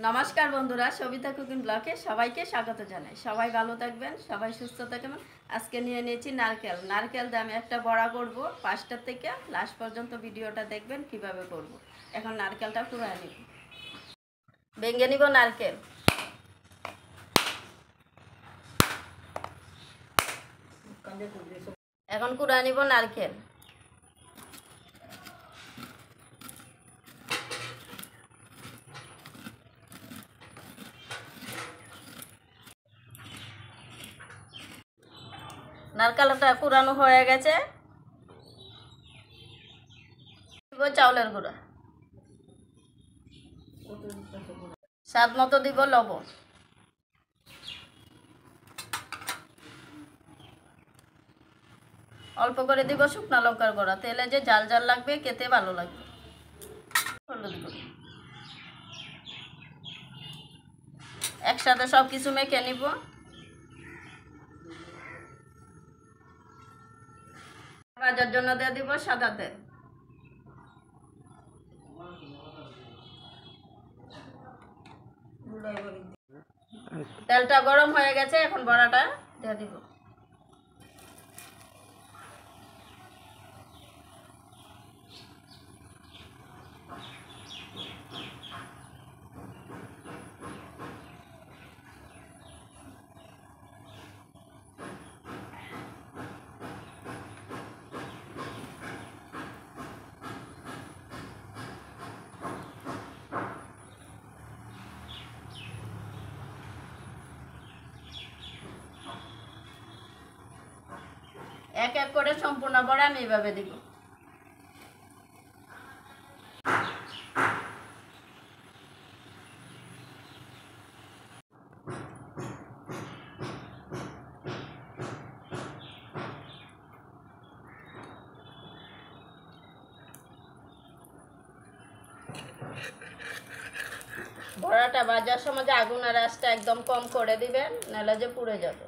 নমস্কার বন্ধুরা, সবিতা কুকিং ব্লগে সবাইকে স্বাগত জানাই। সবাই ভালো থাকবেন, সবাই সুস্থ থাকবেন। আজকে নিয়ে নিয়েছি নারকেল দিয়ে আমি একটা বড়া করব। 5টা থেকে লাস্ট পর্যন্ত ভিডিওটা দেখবেন কিভাবে করব। এখন নারকেলটা কুড়ায় নিব, ভেঙে নিব নারকেল। এখন কুড়ায় নিব নারকেল। নারকেলটা কুড়ানো হয়ে গেছে। দিব চাউলের গুঁড়া, স্বাদ মতো দিব লবণ, অল্প করে দিব শুকনো লঙ্কার গুঁড়া। তেলে যে জাল জাল লাগবে, খেতে ভালো লাগবে। হলুদ গুঁড়ো, একসাথে সব কিছু মেখে নিব। ভাজার জন্য দিয়ে দিব সাদা তেল। তেলটা গরম হয়ে গেছে, এখন বড়াটা দিয়ে দিব। এক এক করে সম্পূর্ণ বড়া আমি এইভাবে দিব। বড়াটা ভাজার সময় যে আগুনের আঁচটা একদম কম করে দিবেন, নাহলে যে পুড়ে যাবে।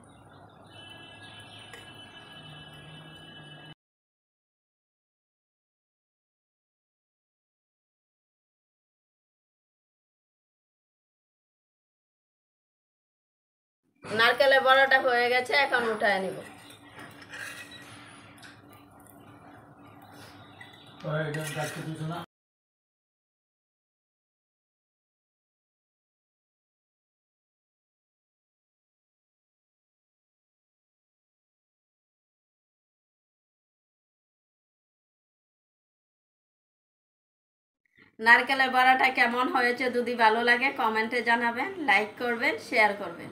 নারকেলের বড়াটা হয়ে গেছে, এখন উঠায় নিব। নারকেলের বড়াটা কেমন হয়েছে যদি ভালো লাগে কমেন্টে জানাবেন, লাইক করবেন, শেয়ার করবেন।